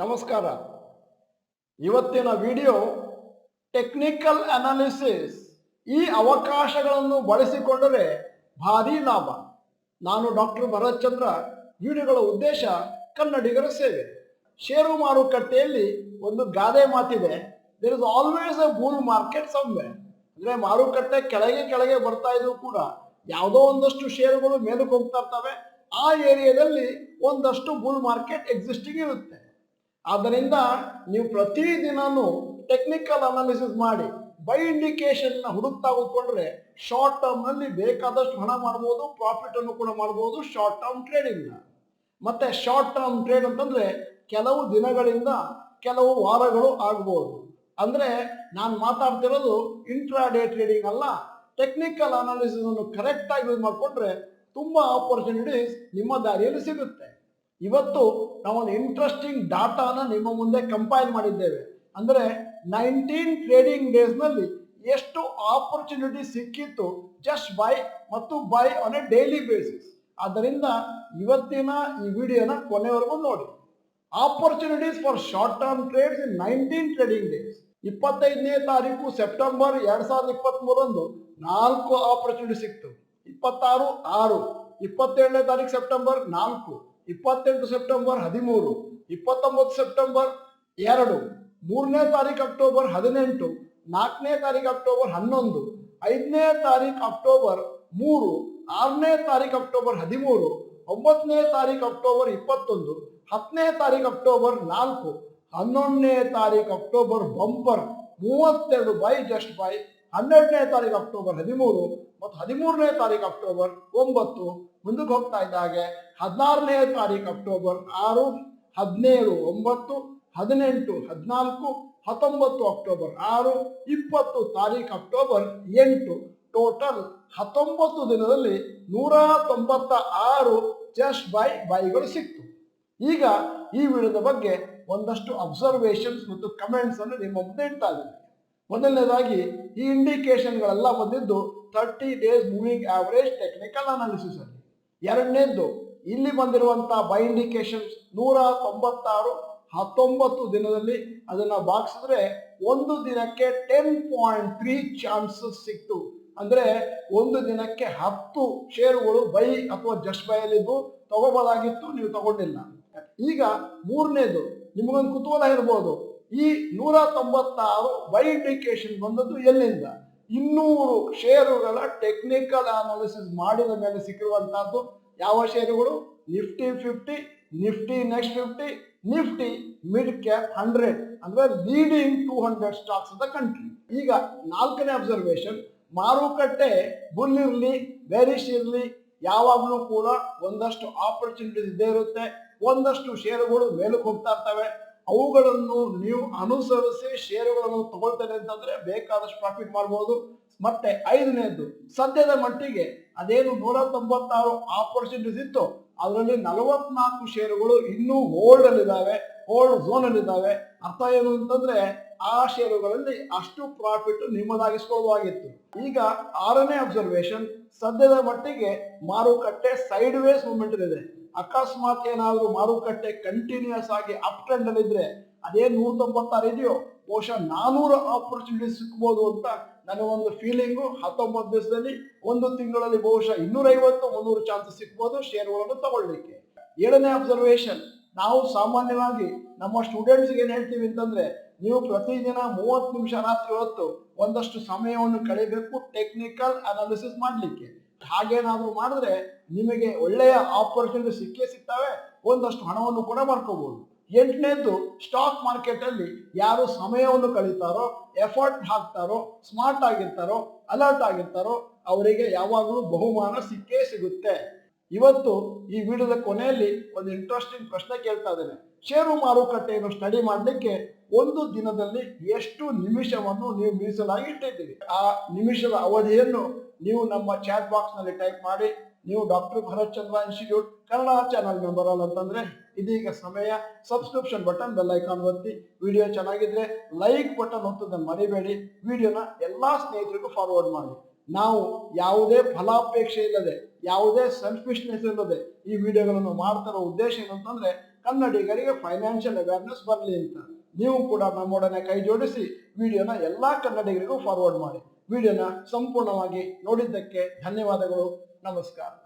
ನಮಸ್ಕಾರ. ಇವತ್ತಿನ video technical analysis. ಈ ಅವಕಾಶಗಳನ್ನು ಬಳಸಿಕೊಂಡರೆ ಭಾರಿ ಲಾಭ. ನಾನು ಡಾಕ್ಟರ್ ಭರತ್ ಚಂದ್ರ. ವಿಡಿಯೋಗಳ ಉದ್ದೇಶ ಕನ್ನಡಿಗರ ಸೇವೆ. ಷೇರು ಮಾರುಕಟ್ಟೆಯಲ್ಲಿ ಒಂದು ಗಾದೆ ಮಾತಿದೆ, there is always a bull market somewhere. ಅಂದ್ರೆ ಮಾರುಕಟ್ಟೆ ಕೆಳಗೆ ಕೆಳಗೆ ಬರ್ತಾ ಇದ್ರು ಕೂಡ ಯಾವುದೋ ಒಂದಷ್ಟು ಷೇರುಗಳು ಮೇಲಕ್ಕೆ ಹೋಗ್ತಾ ಇರ್ತವೆ. ಆ ಏರಿಯಾದಲ್ಲಿ ಒಂದಷ್ಟು ಬುಲ್ ಮಾರ್ಕೆಟ್ ಎಕ್ಸಿಸ್ಟಿಂಗ್ ಇರುತ್ತೆ. ಆದ್ದರಿಂದ ನೀವು ಪ್ರತಿದಿನನೂ ಟೆಕ್ನಿಕಲ್ ಅನಾಲಿಸಿಸ್ ಮಾಡಿ ಬೈ ಇಂಡಿಕೇಶನ್ ಹುಡುಕ್ತಾ ಹೋಗ್ಕೊಂಡ್ರೆ ಶಾರ್ಟ್ ಟರ್ಮ್ ನಲ್ಲಿ ಬೇಕಾದಷ್ಟು ಹಣ ಮಾಡಬಹುದು, ಪ್ರಾಫಿಟ್ ಅನ್ನು ಕೂಡ ಮಾಡಬಹುದು ಶಾರ್ಟ್ ಟರ್ಮ್ ಟ್ರೇಡಿಂಗ್. ಮತ್ತೆ ಶಾರ್ಟ್ ಟರ್ಮ್ ಟ್ರೇಡ್ ಅಂತಂದ್ರೆ ಕೆಲವು ದಿನಗಳಿಂದ ಕೆಲವು ವಾರಗಳು ಆಗಬಹುದು. ಅಂದ್ರೆ ನಾನು ಮಾತಾಡ್ತಿರೋದು ಇಂಟ್ರಾಡೇ ಟ್ರೇಡಿಂಗ್ ಅಲ್ಲ. ಟೆಕ್ನಿಕಲ್ ಅನಾಲಿಸಿಸ್ ಅನ್ನು ಕರೆಕ್ಟ್ ಆಗಿ ಯೂಸ್ ಮಾಡಿಕೊಂಡ್ರೆ ತುಂಬಾ ಆಪರ್ಚುನಿಟೀಸ್ ನಿಮ್ಮ ದಾರಿಯಲ್ಲಿ ಸಿಗುತ್ತೆ. ಇವತ್ತು ನಾವೊಂದು ಇಂಟ್ರೆಸ್ಟಿಂಗ್ ಡಾಟಾನ ನಿಮ್ಮ ಮುಂದೆ ಕಂಪೈಲ್ ಮಾಡಿದ್ದೇವೆ. ಅಂದ್ರೆ 19 ಟ್ರೇಡಿಂಗ್ ಡೇಸ್ ನಲ್ಲಿ ಎಷ್ಟು ಆಪರ್ಚುನಿಟಿ ಸಿಕ್ಕಿತ್ತು ಜಸ್ಟ್ ಬೈ ಮತ್ತು buy on a daily basis. ಆದ್ದರಿಂದ ಇವತ್ತಿನ ಈ ವಿಡಿಯೋನ ಕೊನೆವರೆಗೂ ನೋಡಿ. Opportunities for short term trades in 19 trading days. 25ನೇ ತಾರೀಕು ಸೆಪ್ಟೆಂಬರ್ 2023 4 ಆಪರ್ಚುನಿಟಿ ಸಿಕ್ತು. 26 6, 27ನೇ ತಾರೀಕು ಸೆಪ್ಟೆಂಬರ್ 4, 28 ಸೆಪ್ಟೆಂಬರ್ 13, 29 ಸೆಪ್ಟೆಂಬರ್ 2, 3ನೇ ತಾರೀಕು ಅಕ್ಟೋಬರ್ 18, 4ನೇ ತಾರೀಕು ಅಕ್ಟೋಬರ್ 11, 5ನೇ ತಾರೀಕು ಅಕ್ಟೋಬರ್ 3, 6ನೇ ತಾರೀಕು ಅಕ್ಟೋಬರ್ 13, 9ನೇ ತಾರೀಕು ಅಕ್ಟೋಬರ್ 21, 10ನೇ ತಾರೀಕು ಅಕ್ಟೋಬರ್ 4, 11ನೇ ತಾರೀಕು October bumper 32 buy just buy, 12ನೇ ತಾರೀಕು ಅಕ್ಟೋಬರ್ 13 ಮತ್ತು 13ನೇ ತಾರೀಕು ಅಕ್ಟೋಬರ್ 9. ಮುಂದಕ್ಕೆ ಹೋಗ್ತಾ ಇದ್ದಾಗೆ 16ನೇ ತಾರೀಕು ಅಕ್ಟೋಬರ್ 6, 17 9, 18 14, 19 ಅಕ್ಟೋಬರ್ 6, 20 ತಾರೀಕು ಅಕ್ಟೋಬರ್ 8. ಟೋಟಲ್ 19 ದಿನದಲ್ಲಿ 196 ಜಸ್ಟ್ ಬೈಗಳು ಸಿಕ್ತು. ಈಗ ಈ ವಿಡಿಯೋದ ಬಗ್ಗೆ ಒಂದಷ್ಟು ಅಬ್ಸರ್ವೇಷನ್ಸ್ ಮತ್ತು ಕಮೆಂಟ್ಸ್ ಅನ್ನು ನಿಮ್ಮ ಮುಂದೆ ಇಡ್ತಾ ಇದ್ದೀನಿ. ಮೊದಲನೇದಾಗಿ ಈ ಇಂಡಿಕೇಶನ್ಗಳೆಲ್ಲ ಬಂದಿದ್ದು 30 days moving average technical analysis ಅಲ್ಲಿ. ಎರಡನೇದ್ದು ಇಲ್ಲಿ ಬಂದಿರುವಂತಹ ಬೈ ಇಂಡಿಕೇಶನ್ಸ್ 196 19 ದಿನದಲ್ಲಿ ಅದನ್ನ ಬಾಗಿಸಿದ್ರೆ ಒಂದು ದಿನಕ್ಕೆ 10.3 ಚಾನ್ಸಸ್ ಸಿಕ್ತು. ಅಂದ್ರೆ ಒಂದು ದಿನಕ್ಕೆ 10 ಷೇರುಗಳು ಬೈ ಅಥವಾ ಜಸ್ಟ್ ಬೈ ಅಲ್ಲಿದ್ದು ತಗೋಬಹುದಾಗಿತ್ತು, ನೀವು ತಗೊಂಡಿಲ್ಲ. ಈಗ ಮೂರನೇದು ನಿಮಗೊಂದು ಕುತೂಹಲ ಇರ್ಬೋದು, ಈ 196 ಬೈ ಇಂಡಿಕೇಶನ್ ಬಂದದ್ದು ಎಲ್ಲಿಂದ? 200 ಷೇರುಗಳ ಟೆಕ್ನಿಕಲ್ ಅನಾಲಿಸಿಸ್ ಮಾಡಿದ ಮೇಲೆ ಸಿಕ್ಕಿರುವಂತಹದ್ದು. ಯಾವ ಷೇರುಗಳು? Nifty 50, Nifty next 50, Nifty mid cap 100 ಅಂದ್ರೆ leading 200 stocks of the country. ಈಗ ನಾಲ್ಕನೇ ಅಬ್ಸರ್ವೇಷನ್, ಮಾರುಕಟ್ಟೆ ಬುಲ್ ಇರ್ಲಿ ಬೇರಿಶ್ ಇರ್ಲಿ ಯಾವಾಗಲೂ ಕೂಡ ಒಂದಷ್ಟು ಆಪರ್ಚುನಿಟೀಸ್ ಇದ್ದೇ ಇರುತ್ತೆ. ಒಂದಷ್ಟು ಷೇರುಗಳು ಮೇಲಕ್ಕೆ ಹೋಗ್ತಾ ಇರ್ತವೆ. ಅವುಗಳನ್ನು ನೀವು ಅನುಸರಿಸಿ ಷೇರುಗಳನ್ನು ತಗೊಳ್ತೇನೆ ಅಂತಂದ್ರೆ ಬೇಕಾದಷ್ಟು ಪ್ರಾಫಿಟ್ ಮಾಡಬಹುದು. ಮತ್ತೆ ಐದನೇದು, ಸದ್ಯದ ಮಟ್ಟಿಗೆ ಅದೇನು 196 ಆಪರ್ಚುನಿಟೀಸ್ ಇತ್ತು ಅದರಲ್ಲಿ 44 ಷೇರುಗಳು ಇನ್ನೂ ಹೋಲ್ಡ್ ಅಲ್ಲಿದ್ದಾವೆ, ಹೋಲ್ಡ್ ಝೋನ್ ಅಲ್ಲಿದ್ದಾವೆ. ಅರ್ಥ ಏನು ಅಂತಂದ್ರೆ ಆ ಷೇರುಗಳಲ್ಲಿ ಅಷ್ಟು ಪ್ರಾಫಿಟ್ ನಿಮ್ಮದಾಗಿಸ್ಕೊಳ್ಳುವಾಗಿತ್ತು. ಈಗ ಆರನೇ ಅಬ್ಸರ್ವೇಷನ್, ಸದ್ಯದ ಮಟ್ಟಿಗೆ ಮಾರುಕಟ್ಟೆ ಸೈಡ್ ವೇಸ್ ಮೂವ್ಮೆಂಟ್ ಇದೆ. ಅಕಸ್ಮಾತ್ ಏನಾದ್ರೂ ಮಾರುಕಟ್ಟೆ ಕಂಟಿನ್ಯೂಸ್ ಆಗಿ ಅಪ್ ಟ್ರೆಂಡ್ ಅಲ್ಲಿ ಇದ್ರೆ ಅದೇನು 196 ಇದೆಯೋ ಬಹುಶಃ 400 ಆಪರ್ಚುನಿಟೀಸ್ ಸಿಕ್ಬಹುದು ಅಂತ ನನಗೊಂದು ಫೀಲಿಂಗು. 19 ದಿವಸದಲ್ಲಿ ಒಂದು ತಿಂಗಳಲ್ಲಿ ಬಹುಶಃ 250-300 ಚಾನ್ಸಸ್ ಸಿಕ್ಬಹುದು ಷೇರುಗಳನ್ನು ತಗೊಳ್ಳಿಕ್ಕೆ. ಏಳನೇ ಅಬ್ಸರ್ವೇಷನ್, ನಾವು ಸಾಮಾನ್ಯವಾಗಿ ನಮ್ಮ ಸ್ಟೂಡೆಂಟ್ಸ್ಗೆ ಏನ್ ಹೇಳ್ತೀವಿ ಅಂತಂದ್ರೆ, ನೀವು ಪ್ರತಿದಿನ 30 ನಿಮಿಷ ರಾತ್ರಿ ಹೊತ್ತು ಒಂದಷ್ಟು ಸಮಯವನ್ನು ಕಳೆಯಬೇಕು ಟೆಕ್ನಿಕಲ್ ಅನಾಲಿಸಿಸ್ ಮಾಡ್ಲಿಕ್ಕೆ. ಹಾಗೇನಾದ್ರೂ ಮಾಡಿದ್ರೆ ನಿಮಗೆ ಒಳ್ಳೆಯ ಆಪರ್ಚುನಿಟಿ ಸಿಕ್ಕೇ ಸಿಗ್ತವೆ, ಒಂದಷ್ಟು ಹಣವನ್ನು ಕೂಡ ಮಾಡ್ಕೋಬಹುದು. ಎಂಟನೇದ್ದು, ಸ್ಟಾಕ್ ಮಾರ್ಕೆಟ್ ಅಲ್ಲಿ ಯಾರು ಸಮಯವನ್ನು ಕಳೀತಾರೋ, ಎಫರ್ಟ್ ಹಾಕ್ತಾರೋ, ಸ್ಮಾರ್ಟ್ ಆಗಿರ್ತಾರೋ, ಅಲರ್ಟ್ ಆಗಿರ್ತಾರೋ ಅವರಿಗೆ ಯಾವಾಗಲೂ ಬಹುಮಾನ ಸಿಕ್ಕೇ ಸಿಗುತ್ತೆ. ಇವತ್ತು ಈ ವಿಡಿಯೋದ ಕೊನೆಯಲ್ಲಿ ಒಂದು ಇಂಟ್ರೆಸ್ಟಿಂಗ್ ಪ್ರಶ್ನೆ ಕೇಳ್ತಾ ಇದ್ದೇನೆ. ಷೇರು ಮಾರುಕಟ್ಟೆಯನ್ನು ಸ್ಟಡಿ ಮಾಡಲಿಕ್ಕೆ ಒಂದು ದಿನದಲ್ಲಿ ಎಷ್ಟು ನಿಮಿಷವನ್ನು ನೀವು ಮೀಸಲಾಗಿ ಇಟ್ಟಿದ್ದೀರಿ? ಆ ನಿಮಿಷದ ಅವಧಿಯನ್ನು ನೀವು ನಮ್ಮ ಚಾಟ್ ಬಾಕ್ಸ್ ನಲ್ಲಿ ಟೈಪ್ ಮಾಡಿ. ನೀವು ಡಾಕ್ಟರ್ ಭರತ್ ಚಂದ್ರ ಇನ್ಸ್ಟಿಟ್ಯೂಟ್ ಕನ್ನಡ ಚಾನಲ್ ಮೆಂಬರ್ ಅಲ್ಲ ಅಂತಂದ್ರೆ ಇದೀಗ ಸಮಯ. ಸಬ್ಸ್ಕ್ರಿಪ್ಷನ್ ಬಟನ್, ಬೆಲ್ ಐಕಾನ್ ಒತ್ತಿ. ವಿಡಿಯೋ ಚೆನ್ನಾಗಿದ್ರೆ ಲೈಕ್ ಬಟನ್ ಒತ್ತೋದನ್ನು ಮರಿಬೇಡಿ. ವಿಡಿಯೋನ ಎಲ್ಲಾ ಸ್ನೇಹಿತರಿಗೂ ಫಾರ್ವರ್ಡ್ ಮಾಡಿ. ನಾವು ಯಾವುದೇ ಫಲಾಪೇಕ್ಷೆ ಇಲ್ಲದೆ, ಯಾವುದೇ ಸೆಲ್ಫಿಶ್ನೆಸ್ ಇಲ್ಲದೆ ಈ ವಿಡಿಯೋಗಳನ್ನು ಮಾಡ್ತಿರೋ ಉದ್ದೇಶ ಏನಂತಂದ್ರೆ ಕನ್ನಡಿಗರಿಗೆ ಫೈನಾನ್ಷಿಯಲ್ ಅವೇರ್ನೆಸ್ ಬರಲಿ ಅಂತ. ನೀವು ಕೂಡ ನಮ್ಮೊಡನೆ ಕೈ ಜೋಡಿಸಿ ವಿಡಿಯೋನ ಎಲ್ಲಾ ಕನ್ನಡಿಗರಿಗೂ ಫಾರ್ವರ್ಡ್ ಮಾಡಿ. ವಿಡಿಯೋನ ಸಂಪೂರ್ಣವಾಗಿ ನೋಡಿದ್ದಕ್ಕೆ ಧನ್ಯವಾದಗಳು. ನಮಸ್ಕಾರ.